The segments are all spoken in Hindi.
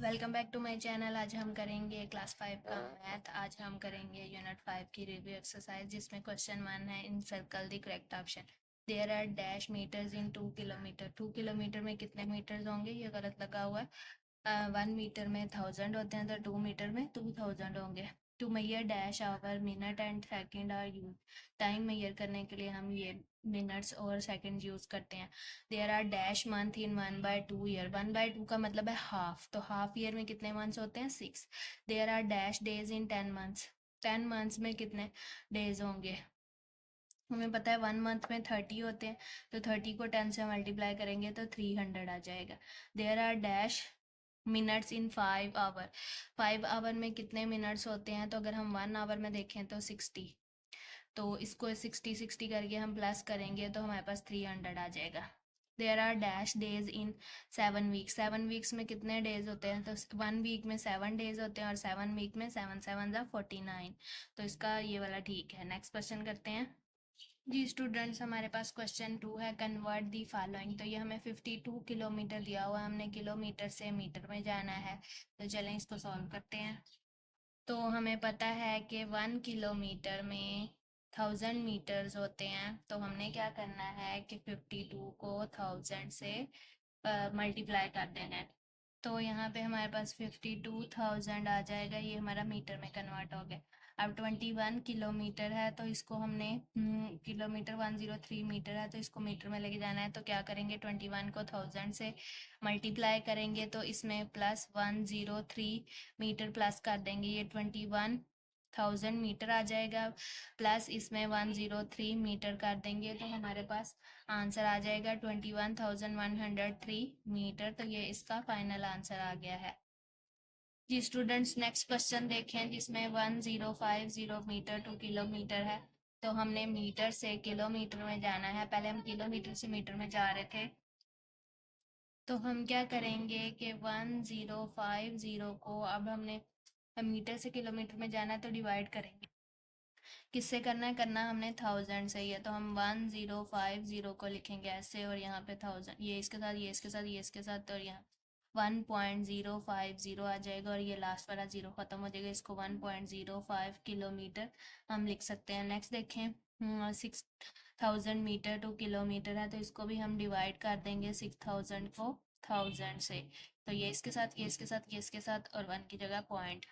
Welcome back to my channel. आज हम करेंगे क्लास 5 का मैथ। आज हम करेंगे यूनिट 5 की रिव्यू एक्सरसाइज, जिसमें क्वेश्चन 1 है, encircle the correct option. There are dash metres in 2 kilometre. 2 kilometre में कितने मीटर्स होंगे, ये गलत लगा हुआ है। 1 मीटर में 1000 होते हैं, तो 2 मीटर में 2000 होंगे। To measure dash hour minute and second are use. Time measure करने के लिए हम ये मिनट्स और सेकंड यूज करते हैं। There are dash month in 1/2 year. 1/2 का मतलब है हाफ, तो हाफ ईयर में कितने मंथ्स होते हैं, 6। There are dash days in 10 months. 10 months में कितने डेज होंगे, हमें पता है 1 मंथ में 30 होते हैं, तो 30 को 10 से मल्टीप्लाई करेंगे तो 300 आ जाएगा। There are dash minutes in 5 hour. 5 hour में कितने मिनट्स होते हैं, तो अगर हम 1 आवर में देखें तो 60, तो इसको 60 करके हम प्लस करेंगे तो हमारे पास 300 आ जाएगा। There are dash days in 7 weeks. 7 weeks में कितने डेज होते हैं, तो 1 वीक में 7 डेज होते हैं, और 7 वीक में 7 7 49। तो इसका ये वाला ठीक है। नेक्स्ट क्वेश्चन करते हैं जी स्टूडेंट्स। हमारे पास क्वेश्चन 2 है, कन्वर्ट दी फॉलोइंग। तो ये हमें 52 किलोमीटर दिया हुआ है, हमने किलोमीटर से मीटर में जाना है। तो चलें इसको सॉल्व करते हैं। तो हमें पता है कि 1 किलोमीटर में 1000 मीटर्स होते हैं, तो हमने क्या करना है कि 52 को 1000 से मल्टीप्लाई कर देना है। तो यहाँ पे हमारे पास 52,000 आ जाएगा, ये हमारा मीटर में कन्वर्ट हो गया। अब 21 किलोमीटर है, तो इसको हमने किलोमीटर 103 मीटर है, तो इसको मीटर में लेके जाना है। तो क्या करेंगे, 21 को 1000 से मल्टीप्लाई करेंगे, तो इसमें प्लस 103 मीटर प्लस कर देंगे, ये 21,000 मीटर आ जाएगा। प्लस इसमें 103 मीटर कर देंगे, तो हमारे पास आंसर आ जाएगा 21,103 मीटर। तो ये इसका फाइनल आंसर आ गया है जी स्टूडेंट्स। नेक्स्ट क्वेश्चन देखें, जिसमें 1050 मीटर टू किलोमीटर है। तो हमने मीटर से किलोमीटर में जाना है, पहले हम किलोमीटर से मीटर में जा रहे थे। तो हम क्या करेंगे कि 1050 को अब हमने मीटर से किलोमीटर में जाना है, तो डिवाइड करेंगे। किससे करना है, करना हमने 1000 से ही है, तो हम 1050 को लिखेंगे ऐसे, और यहाँ पे 1000, ये इसके साथ, ये इसके साथ, ये इसके साथ, और यहाँ 1.050 आ जाएगा, और ये लास्ट वाला जीरो खत्म हो जाएगा। इसको 1.05 किलोमीटर हम लिख सकते हैं। नेक्स्ट देखें, 6000 मीटर टू किलोमीटर है, तो इसको भी हम डिवाइड कर देंगे 6000 को 1000 से। तो ये इसके साथ, ये इसके साथ, ये इसके साथ, और 1 की जगह पॉइंट,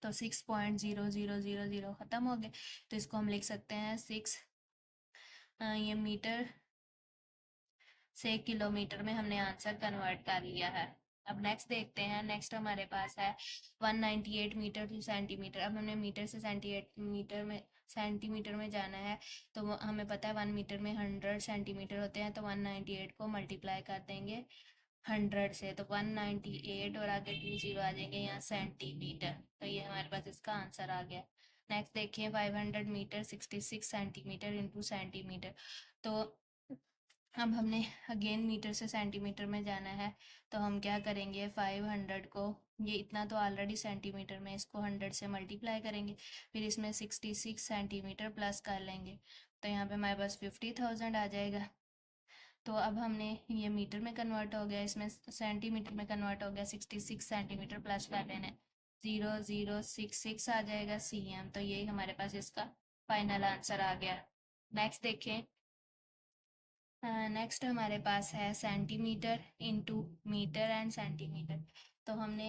तो 6.0000 खत्म हो गए। तो इसको हम लिख सकते हैं 6, ये मीटर से किलोमीटर में हमने आंसर कन्वर्ट कर लिया है। अब नेक्स्ट देखते हैं। नेक्स्ट हमारे पास है 198 मीटर टू सेंटीमीटर। अब हमने मीटर से सेंटीमीटर में जाना है, तो हमें पता है 1 मीटर में 100 सेंटीमीटर होते हैं, तो 198 को मल्टीप्लाई कर देंगे 100 से, तो 198 और आगे 20 आ जाएंगे यहाँ सेंटीमीटर। तो ये हमारे पास इसका आंसर आ गया। नेक्स्ट देखिए 500 मीटर 66 सेंटीमीटर इंटू सेंटीमीटर। तो अब हमने अगेन मीटर से सेंटीमीटर में जाना है, तो हम क्या करेंगे, 500 को, ये इतना तो ऑलरेडी सेंटीमीटर में, इसको 100 से मल्टीप्लाई करेंगे, फिर इसमें 66 सेंटीमीटर प्लस कर लेंगे, तो यहाँ पे हमारे पास 50,000 आ जाएगा। तो अब हमने ये मीटर में कन्वर्ट हो गया, इसमें सेंटीमीटर में कन्वर्ट हो गया, 66 सेंटीमीटर प्लस कर लेना, 0066 आ जाएगा cm। तो ये हमारे पास इसका फाइनल आंसर आ गया। नेक्स्ट देखें। नेक्स्ट हमारे पास है centimetre into metre and centimetre. तो हमने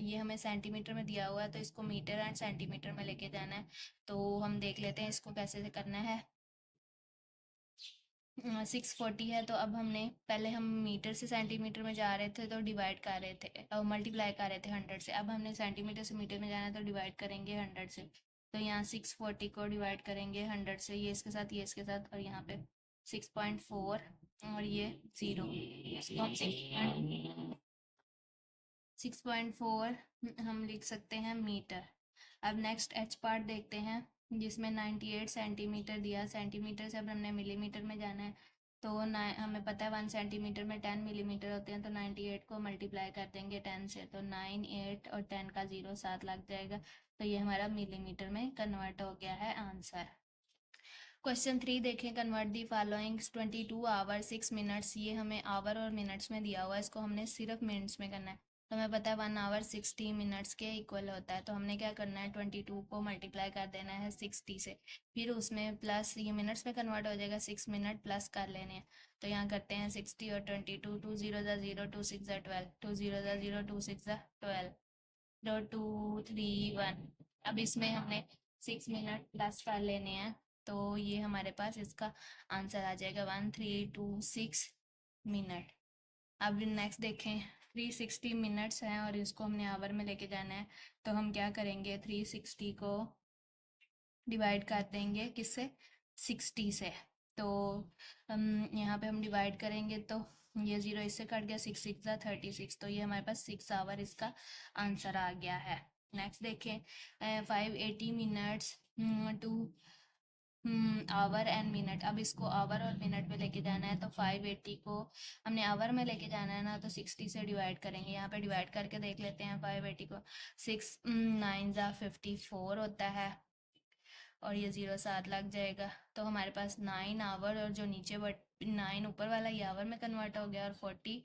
ये हमें सेंटीमीटर में दिया हुआ है, तो इसको मीटर एंड सेंटीमीटर में लेके जाना है। तो हम देख लेते हैं इसको कैसे से करना है। 640 है, तो अब हमने, पहले हम मीटर से सेंटीमीटर में जा रहे थे, तो डिवाइड कर रहे थे और मल्टीप्लाई कर रहे थे 100 से। अब हमने सेंटीमीटर से मीटर में जाना है, तो डिवाइड करेंगे 100 से। तो यहाँ 640 को डिवाइड करेंगे 100 से, ये इसके साथ, ये इसके साथ, और यहाँ पे 6.4 और ये 0। इसको हम 6.4 हम लिख सकते हैं मीटर। अब नेक्स्ट एच पार्ट देखते हैं, जिसमें 98 सेंटीमीटर दिया। सेंटीमीटर से अब हमने मिलीमीटर में जाना है, तो हमें पता है 1 सेंटीमीटर में 10 मिलीमीटर होते हैं, तो 98 को मल्टीप्लाई कर देंगे 10 से, तो 9 8 और 10 का 0 7 लग जाएगा। तो ये हमारा मिलीमीटर में कन्वर्ट हो गया है आंसर। क्वेश्चन 3 देखें, convert the followings 22 hour 6 minutes. ये हमें आवर और मिनट्स में दिया हुआ है, इसको हमने सिर्फ मिनट्स में करना है। तो हमें पता है 1 आवर 60 मिनट्स के इक्वल होता है, तो हमने क्या करना है 22 को मल्टीप्लाई कर देना है 60 से, फिर उसमें प्लस ये मिनट्स में कन्वर्ट हो जाएगा, 6 मिनट प्लस कर लेने हैं। तो यहाँ करते हैं 60 और 22, 2 0 ज़ा 0, 2 6 ज़ा 12, 2 0 ज़ा 0, 2 6 ज़ा 12, 2 3 1। अब इसमें हमने 6 मिनट प्लस कर लेने हैं, तो ये हमारे पास इसका आंसर आ जाएगा 1326 मिनट। अब नेक्स्ट देखें, 360 मिनट्स हैं और इसको हमने आवर में लेके जाना है, तो हम क्या करेंगे 360 को डिवाइड कर देंगे किससे, 60 से। तो यहाँ पे हम डिवाइड करेंगे तो ये 0 इससे कट गया, 6 6 ज़ा 36, तो ये हमारे पास 6 आवर इसका आंसर आ गया है। नेक्स्ट देखें 580 minutes to hour and minute. अब इसको आवर और मिनट में लेके जाना है, तो 580 को हमने आवर में लेके जाना है ना, तो 60 से डिवाइड करेंगे। यहाँ पे डिवाइड करके देख लेते हैं 580 को, 6 9 ज़ा 54 होता है, और ये 0 साथ लग जाएगा, तो हमारे पास 9 आवर, और जो नीचे बट 9 ऊपर वाला ये आवर में कन्वर्ट हो गया, और 40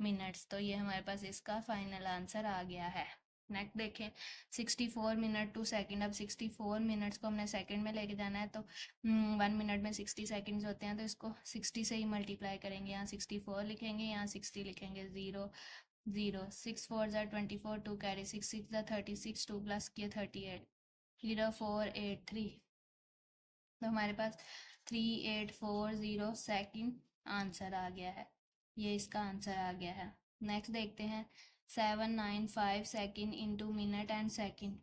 मिनट्स, तो ये हमारे पास इसका फाइनल आंसर आ गया है। नेक्स्ट देखें 64 मिनट टू सेकंड। अब 64 मिनट्स को हमने सेकंड में लेके जाना है, तो 1 मिनट में 60 सेकंड्स होते हैं, तो इसको 60 से ही मल्टीप्लाई करेंगे। यहाँ 64 लिखेंगे, यहाँ 60 लिखेंगे, 0 0, 6 4 ज़ा 24, 2 कैरी 6 6 ज़ा 36, 2 प्लस किए 38, 0483, तो हमारे पास 3840 सेकंड आंसर आ गया है। ये इसका आंसर आ गया है। नेक्स्ट देखते हैं 795 second into minute and second.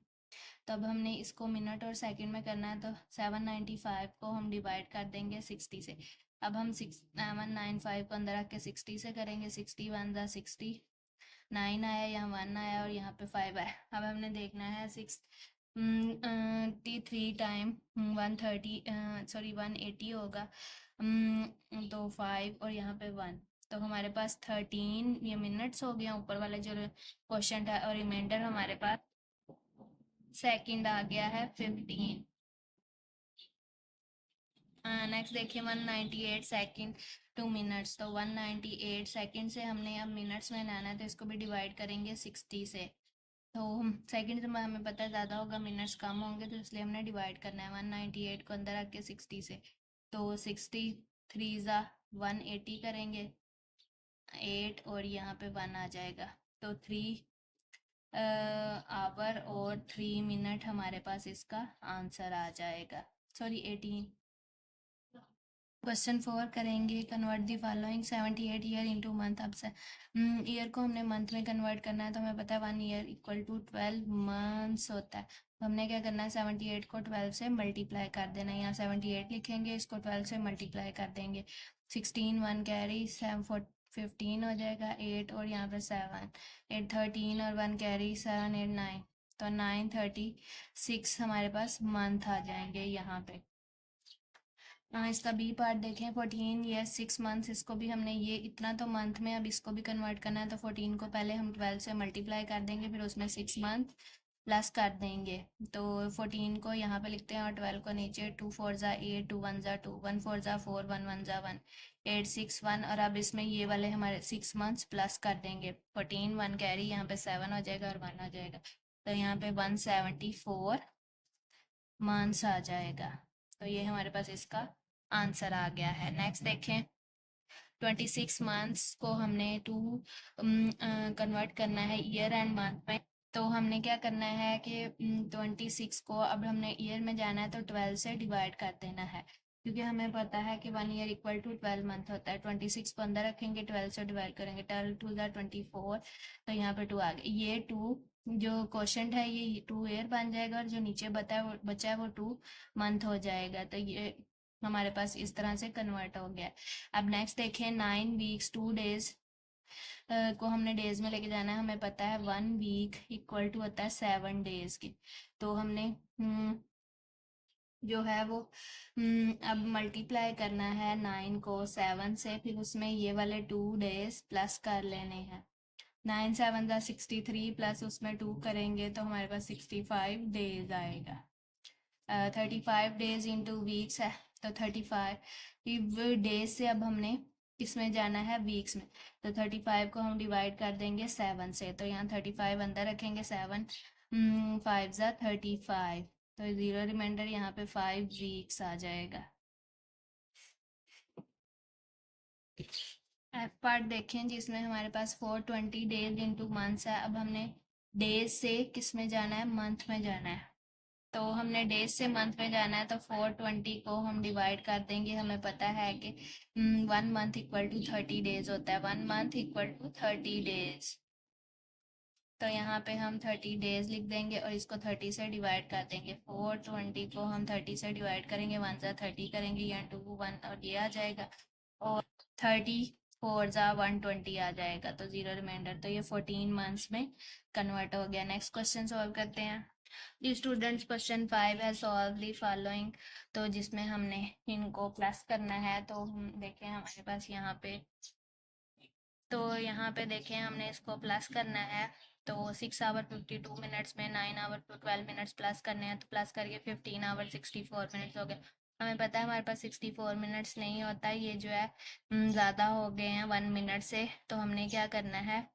तब हमने इसको मिनट और सेकंड में करना है, तो 795 को हम डिवाइड कर देंगे 60 से। अब हम 795 को अंदर रख के 60 से करेंगे, 61 ज़ा 60, 9 आया, यहाँ 1 आया और यहाँ पे 5 आया। अब हमने देखना है 63 टाइम 130, सॉरी 180 होगा, तो 5 और यहाँ पे 1, तो हमारे पास 13 ये मिनट्स हो गया ऊपर वाला जो क्वेश्चन था, और रिमाइंडर हमारे पास सेकंड आ गया है 15। नेक्स्ट देखिए 198 सेकंड 2 मिनट्स, तो 198 सेकंड से हमने अब मिनट्स में लाना है, तो इसको भी डिवाइड करेंगे 60 से। तो सेकंड में हमें पता है ज़्यादा होगा, मिनट्स कम होंगे, तो इसलिए हमने डिवाइड करना है 198 को अंदर रख के 60 से, तो 63 ज़ा 180 करेंगे 8, और यहाँ पे 1 आ जाएगा, तो 3 आवर और 3 मिनट हमारे पास इसका आंसर आ जाएगा, सॉरी 18। क्वेश्चन 4 करेंगे, convert the following 78 year into month. अब से ईयर को हमने मंथ में कन्वर्ट करना है, तो हमें पता है 1 ईयर इक्वल टू 12 मंथ्स होता है, तो हमने क्या करना है 78 को 12 से मल्टीप्लाई कर देना है। यहाँ 78 लिखेंगे, इसको 12 से मल्टीप्लाई कर देंगे, 16 1 कैरी 7 15 हो जाएगा, 8 और यहाँ पे 7 8 13 और 1 कैरी 7 8 9, तो 936 हमारे पास मंथ आ जाएंगे यहाँ पे। इसका बी पार्ट देखें 14 ईयर 6 मंथ्स, इसको भी हमने ये इतना तो मंथ में, अब इसको भी कन्वर्ट करना है, तो 14 को पहले हम 12 से मल्टीप्लाई कर देंगे, फिर उसमें 6 मंथ प्लस कर देंगे, तो 14 को यहाँ पे लिखते हैं और 12 को नीचे, 2 4 ज़ा 8, 2 1 ज़ा 2, 1 4 ज़ा 4, 1 1 ज़ा 1, 8 6 1, और अब इसमें ये वाले हमारे 6 मंथ्स प्लस कर देंगे, 14 1 कैरी यहाँ पे 7 हो जाएगा और 1 हो जाएगा, तो यहाँ पे 174 मंथ्स आ जाएगा, तो ये हमारे पास इसका आंसर आ गया है। नेक्स्ट देखें 26 मंथ्स को हमने टू कन्वर्ट करना है ईयर एंड मंथ में, तो हमने क्या करना है कि 26 को अब हमने ईयर में जाना है, तो 12 से डिवाइड कर देना है, क्योंकि हमें पता है कि 1 ईयर इक्वल टू 12 मंथ होता है। 26 को अंदर रखेंगे, 12 से डिवाइड करेंगे, 12 2 ज़ा 24, तो यहाँ पे 2 आ गया, ये 2 जो क्वेश्चन है ये 2 ईयर बन जाएगा, और जो नीचे बचा है वो 2 मंथ हो जाएगा, तो ये हमारे पास इस तरह से कन्वर्ट हो गया। अब नेक्स्ट देखें 9 वीक्स 2 डेज को हमने डेज में लेके जाना है, हमें पता है 1 वीक इक्वल टू होता है 7 डेज की, तो हमने जो है वो अब मल्टीप्लाई करना है 9 को 7 से, फिर उसमें ये वाले 2 डेज प्लस कर लेने हैं, 9 7 ज़ा 63 प्लस उसमें 2 करेंगे, तो हमारे पास 65 डेज आएगा। 35 डेज इंटू वीक्स है, तो 35 डेज से अब हमने किसमें जाना है, वीक्स में। तो 35 को हम डिवाइड कर देंगे 7 से, तो यहाँ 35 अंदर रखेंगे, 7 5 ज़ा 35, तो ज़ीरो रिमाइंडर, यहाँ पे 5 वीक्स आ जाएगा। एफ पार्ट देखें जिसमें हमारे पास 420 डेज इंटू मंथ्स है। अब हमने डेज से किस में जाना है, मंथ में जाना है। तो हमने डेज से मंथ में जाना है, तो 420 को हम डिवाइड कर देंगे। हमें पता है कि 1 मंथ इक्वल टू 30 डेज होता है, 1 मंथ इक्वल टू 30 डेज। तो यहाँ पे हम 30 डेज लिख देंगे और इसको 30 से डिवाइड कर देंगे। 420 को हम 30 से डिवाइड करेंगे, 1 ज़ा 30 करेंगे, यहाँ 2 1 और ये आ जाएगा, और 34 ज़ा 120 आ जाएगा, तो ज़ीरो रिमाइंडर। तो ये 14 मंथ्स में कन्वर्ट हो गया। नेक्स्ट क्वेश्चन सॉल्व करते हैं। दी स्टूडेंट्स क्वेश्चन 5 है सॉल्व दी फॉलोइंग। तो जिसमें हमने इनको प्लस करना है, तो हम देखें हमारे पास यहाँ पे, तो यहाँ पे देखें हमने इसको प्लस करना है। तो 6 आवर 52 मिनट्स में 9 आवर 12 मिनट्स प्लस करने हैं, तो प्लस करके 15 आवर 64 मिनट्स हो गए। हमें पता है हमारे पास 64 मिनट्स नहीं होता, ये जो है ज़्यादा हो गए हैं 1 मिनट से। तो हमने क्या करना है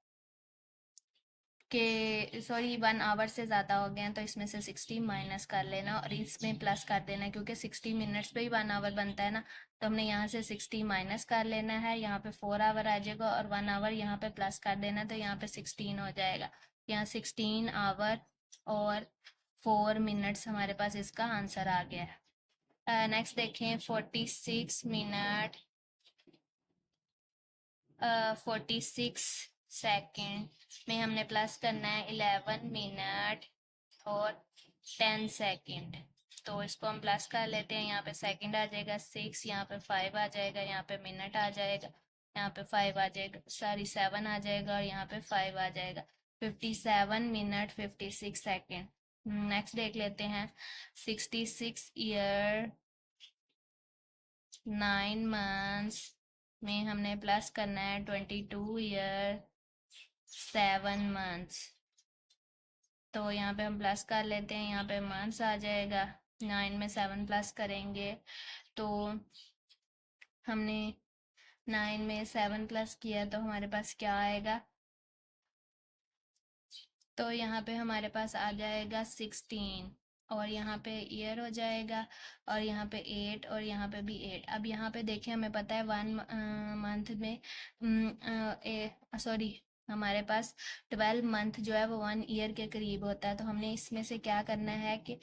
कि सॉरी 1 आवर से ज़्यादा हो गए हैं, तो इसमें से 60 माइनस कर लेना और इसमें प्लस कर देना है, क्योंकि 60 मिनट्स पे ही 1 आवर बनता है ना। तो हमने यहाँ से 60 माइनस कर लेना है, यहाँ पे 4 आवर आ जाएगा और 1 आवर यहाँ पे प्लस कर देना, तो यहाँ पे 16 हो जाएगा। यहाँ 16 आवर और 4 मिनट्स हमारे पास इसका आंसर आ गया है। नेक्स्ट देखें 46 मिनट 46 सेकेंड में हमने प्लस करना है 11 मिनट और 10 सेकेंड। तो इसको हम प्लस कर लेते हैं, यहाँ पे सेकंड आ जाएगा 6, यहाँ पे 5 आ जाएगा, यहाँ पे मिनट आ जाएगा, यहाँ पे 5 आ जाएगा, सॉरी 7 आ जाएगा और यहाँ पे 5 आ जाएगा। 57 मिनट 56 सेकेंड। नेक्स्ट देख लेते हैं 66 ईयर 9 मंथ्स में हमने प्लस करना है 22 ईयर 7 मंथ्स। तो यहाँ पे हम प्लस कर लेते हैं, यहाँ पे मंथ्स आ जाएगा, 9 में 7 प्लस करेंगे, तो हमने 9 में 7 प्लस किया तो हमारे पास क्या आएगा, तो यहाँ पे हमारे पास आ जाएगा 16 और यहाँ पे ईयर हो जाएगा और यहाँ पे 8 और यहाँ पे भी 8। अब यहाँ पे देखें हमें पता है 1 मंथ में सॉरी हमारे पास 12 मंथ जो है वो 1 ईयर के करीब होता है। तो हमने इसमें से क्या करना है कि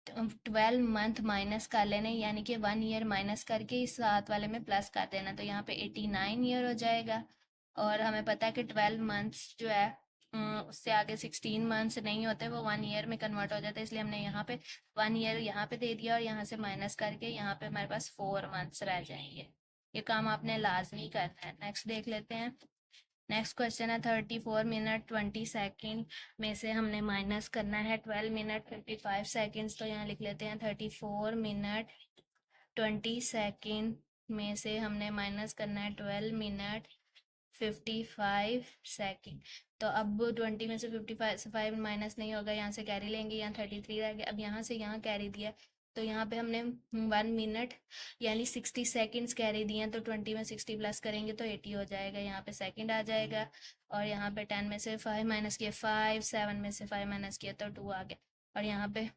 12 मंथ माइनस कर लेने, यानी कि 1 ईयर माइनस करके इस साथ वाले में प्लस कर देना, तो यहाँ पे 89 ईयर हो जाएगा। और हमें पता है कि 12 मंथ्स जो है उससे आगे 16 मंथ्स नहीं होते, वो 1 ईयर में कन्वर्ट हो जाते हैं, इसलिए हमने यहाँ पे 1 ईयर यहाँ पे दे दिया और यहाँ से माइनस करके यहाँ पे हमारे पास 4 मंथ्स रह जाएंगे। ये काम आपने लाजमी करना है। नेक्स्ट देख लेते हैं। नेक्स्ट क्वेश्चन है 34 मिनट 20 सेकेंड में से हमने माइनस करना है 12 मिनट 55 सेकेंड्स। तो यहाँ लिख लेते हैं 34 मिनट 20 सेकेंड में से हमने माइनस करना है 12 मिनट 55 सेकेंड। तो अब 20 में से 55 माइनस नहीं होगा, यहाँ से कैरी लेंगे, यहाँ 33 रह गया। अब यहाँ से यहाँ कैरी दिया, तो यहाँ पे हमने 1 मिनट यानी 60 सेकेंड्स कैरी दिए हैं, तो 20 में 60 प्लस करेंगे तो 80 हो जाएगा, यहाँ पे सेकंड आ जाएगा। और यहाँ पे 10 में से 5 माइनस किया 5, 7 में से 5 माइनस किया तो 2 आ गया, और यहाँ पे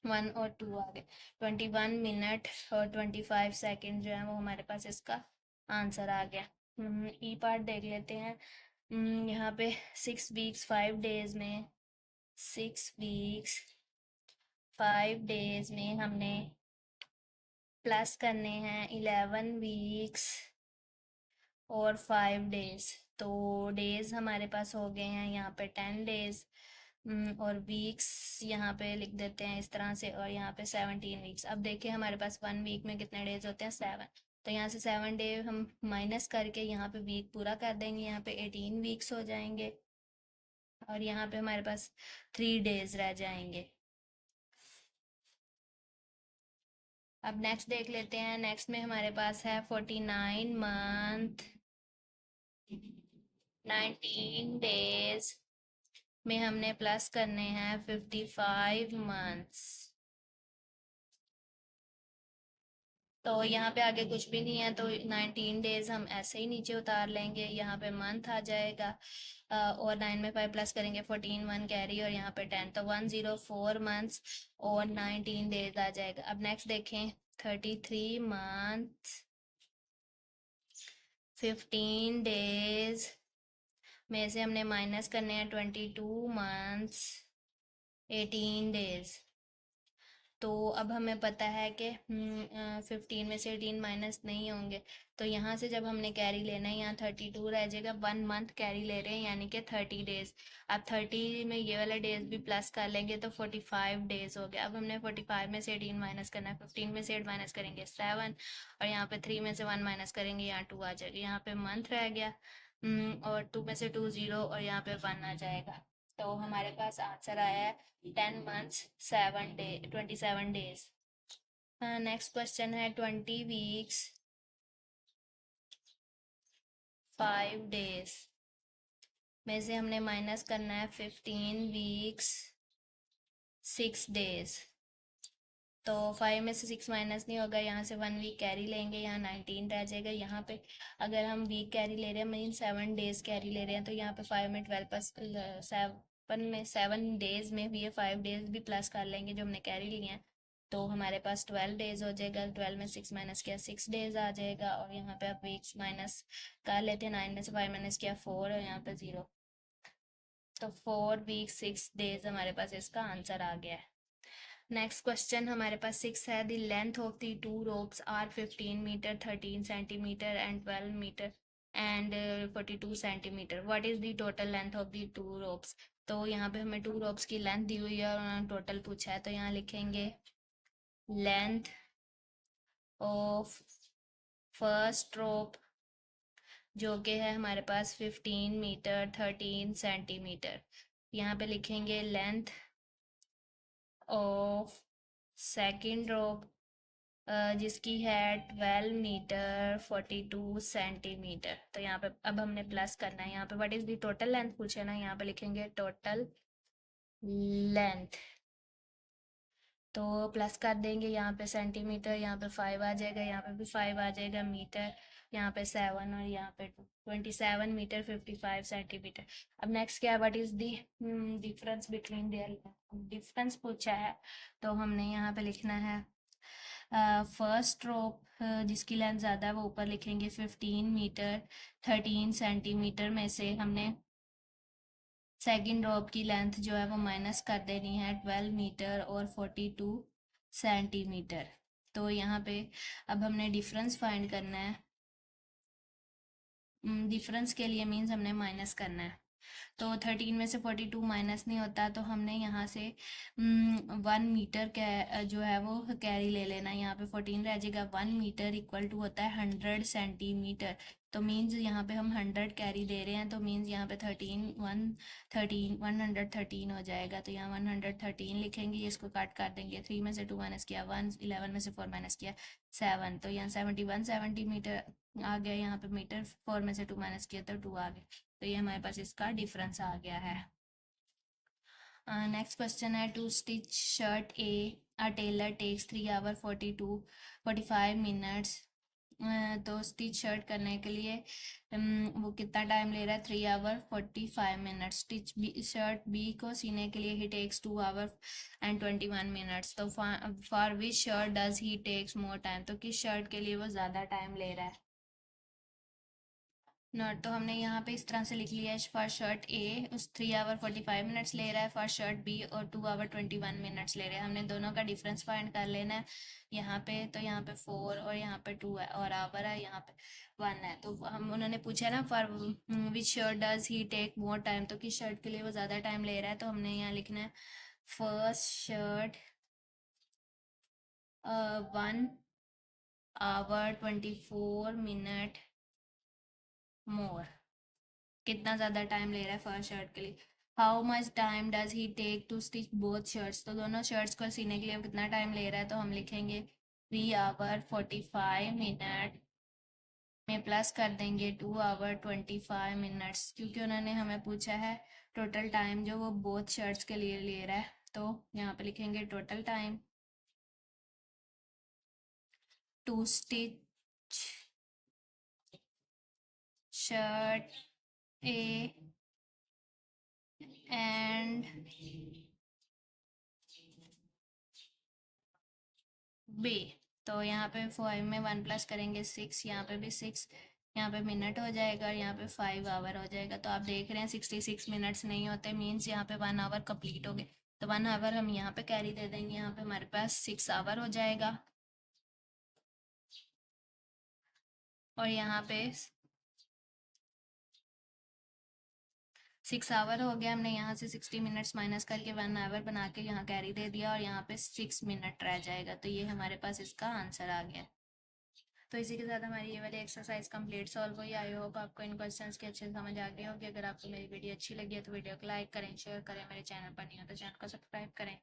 1 और 2 आ गए। 21 मिनट और 25 सेकेंड जो है वो हमारे पास इसका आंसर आ गया। ई पार्ट देख लेते हैं। यहाँ पे 6 वीक्स 5 डेज में 6 वीक्स 5 डेज में हमने प्लस करने हैं 11 वीक्स और 5 डेज। तो डेज हमारे पास हो गए हैं यहाँ पे 10 डेज, और वीक्स यहाँ पे लिख देते हैं इस तरह से, और यहाँ पे 17 वीक्स। अब देखिए हमारे पास 1 वीक में कितने डेज होते हैं, 7। तो यहाँ से 7 डे हम माइनस करके यहाँ पे वीक पूरा कर देंगे, यहाँ पे 18 वीक्स हो जाएंगे और यहाँ पे हमारे पास 3 डेज रह जाएंगे। अब नेक्स्ट देख लेते हैं। नेक्स्ट में हमारे पास है 49 मंथ 19 डेज में हमने प्लस करने हैं 55 मंथ्स। तो यहाँ पे आगे कुछ भी नहीं है, तो 19 डेज हम ऐसे ही नीचे उतार लेंगे। यहाँ पे मंथ आ जाएगा, और 9 में 5 प्लस करेंगे 14, 1 कैरी और यहाँ पे 10, तो 104 मंथ्स और 19 डेज आ जाएगा। अब नेक्स्ट देखें, 33 मंथ 15 डेज में से हमने माइनस करने हैं 22 मंथ्स 18 डेज। तो अब हमें पता है कि 15 में से 18 माइनस नहीं होंगे, तो यहाँ से जब हमने कैरी लेना है, यहाँ 32 रह जाएगा। 1 मंथ कैरी ले रहे हैं यानी कि 30 डेज। अब 30 में ये वाला डेज भी प्लस कर लेंगे तो 45 डेज हो गया। अब हमने 45 में से 18 माइनस करना है, 15 में से 8 माइनस करेंगे 7, और यहाँ पे 3 में से 1 माइनस करेंगे, यहाँ 2 आ जाएगा। यहाँ पे मंथ रह गया, और 2 में से 2 0 और यहाँ पे 1 आ जाएगा। तो हमारे पास आंसर आया है 10 months 7 day 27 days. Next question है 20 वीक्स 5 डेज में से हमने माइनस करना है 15 वीक्स 6 डेज। तो 5 में से 6 माइनस नहीं होगा, यहाँ से 1 वीक कैरी लेंगे, यहाँ 19 रह जाएगा। यहाँ पे अगर हम वीक कैरी ले रहे हैं मीन 7 डेज कैरी ले रहे हैं, तो यहाँ पे 5 में 12 प्लस 7 डेज में भी ये 5 डेज भी प्लस कर लेंगे जो हमने कैरी लिए हैं, तो हमारे पास 12 डेज हो जाएगा। 12 में 6 माइनस किया 6 डेज आ जाएगा, और यहाँ पे आप वीक्स माइनस कर लेते हैं। 9 में से 5 माइनस किया 4 और यहाँ पे 0, तो 4 वीक 6 डेज हमारे पास इसका आंसर आ गया है। नेक्स्ट क्वेश्चन हमारे पास 6 है, the length of the two ropes are 15 metre 13 centimetre and 12 metre and 42 centimetre, what is the total length of the two ropes. तो यहाँ पे हमें टू रोप्स की लेंथ दी हुई है और उन्होंने टोटल पूछा है, तो यहाँ लिखेंगे लेंथ ऑफ फर्स्ट रोप जो कि है हमारे पास 15 मीटर 13 सेंटीमीटर। यहाँ पे लिखेंगे लेंथ ऑफ सेकेंड रोप जिसकी है 12 मीटर 42 सेंटीमीटर। तो यहाँ पे अब हमने प्लस करना है, यहाँ पे what is the total length पूछे ना, यहाँ पे लिखेंगे टोटल लेंथ, तो प्लस कर देंगे। यहाँ पे सेंटीमीटर, यहाँ पे 5 आ जाएगा, यहाँ पे भी 5 आ जाएगा, मीटर यहाँ पे 7 और यहाँ पे 27 मीटर 55 सेंटीमीटर। अब नेक्स्ट क्या है, what is the difference between their, difference पूछा है, तो हमने यहाँ पे लिखना है फर्स्ट रोप जिसकी लेंथ ज़्यादा है वो ऊपर लिखेंगे 15 मीटर 13 सेंटीमीटर में से हमने सेकंड रोप की लेंथ जो है वो माइनस कर देनी है 12 मीटर और 42 सेंटीमीटर। तो यहाँ पे अब हमने डिफरेंस फाइंड करना है। डिफरेंस के लिए मीन्स हमने माइनस करना है, तो 13 में से 42 माइनस नहीं होता, तो हमने यहाँ से 1 मीटर जो है वो कैरी ले लेना है। यहाँ पे 14 रह जाएगा। 1 मीटर इक्वल टू होता है 100 सेंटीमीटर, तो मीन्स यहाँ पे हम 100 कैरी दे रहे हैं, तो मीन्स यहाँ पे 113 हो जाएगा। तो यहाँ 113 लिखेंगे, इसको काट कर देंगे। 3 में से 2 माइनस किया 1, 11 में से 4 माइनस किया 7, तो यहाँ 71 सेंटीमीटर आ गया। यहाँ पे मीटर 4 में से 2 माइनस किया तो 2 आ गया, तो ये हमारे पास इसका डिफरेंस आ गया है। नेक्स्ट क्वेश्चन है, to stitch shirt a a tailor takes 3 hour 45 minutes. तो स्टिच शर्ट करने के लिए वो कितना टाइम ले रहा है, 3 hour 45 minutes. Stitch B shirt B को सीने के लिए he takes 2 hour and 21 minutes. तो for which shirt does he take more time, तो किस शर्ट के लिए वो ज़्यादा टाइम ले रहा है। नॉट, तो हमने यहाँ पे इस तरह से लिख लिया है, फॉर शर्ट ए उस 3 आवर 45 मिनट्स ले रहा है, फॉर शर्ट बी और 2 आवर 21 मिनट्स ले रहे हैं। हमने दोनों का डिफरेंस फाइंड कर लेना है यहाँ पे, तो यहाँ पे 4 और यहाँ पे 2 है और आवर है यहाँ पे 1 है। तो हम उन्होंने पूछा ना for which shirt does he take more time, तो किस शर्ट के लिए वो ज़्यादा टाइम ले रहा है, तो हमने यहाँ लिखना है first shirt 1 hour 24 minute more, कितना ज़्यादा टाइम ले रहा है फर्स्ट शर्ट के लिए। How much time does he take to stitch both shirts, तो दोनों शर्ट्स को सीने के लिए कितना टाइम ले रहा है, तो हम लिखेंगे 3 आवर 45 मिनट में प्लस कर देंगे 2 आवर 25 मिनट्स, क्योंकि उन्होंने हमें पूछा है टोटल टाइम जो वो बोथ शर्ट्स के लिए ले रहा है, तो यहाँ पे लिखेंगे total time to stitch shirt A and B। तो यहाँ पे 5 में 1 प्लस करेंगे 6, यहाँ पे भी 6, यहाँ पे मिनट हो जाएगा और यहाँ पे 5 आवर हो जाएगा। तो आप देख रहे हैं 66 मिनट्स नहीं होते, मीन्स यहाँ पे 1 आवर कंप्लीट हो गए। तो 1 आवर हम यहाँ पे कैरी दे देंगे, यहाँ पे हमारे पास 6 आवर हो जाएगा। और यहाँ पे 6 आवर हो गया, हमने यहाँ से 60 मिनट्स माइनस करके 1 आवर बना के यहाँ कैरी दे दिया और यहाँ पे 6 मिनट रह जाएगा। तो ये हमारे पास इसका आंसर आ गया। तो इसी के साथ हमारी ये वाली एक्सरसाइज कंप्लीट सॉल्व हुई। आई होप आपको इन क्वेश्चंस की अच्छे से समझ आ गई होगी। अगर आपको मेरी वीडियो अच्छी लगी है तो वीडियो को लाइक करें, शेयर करें, मेरे चैनल पर नहीं हो तो चैनल को सब्सक्राइब करें।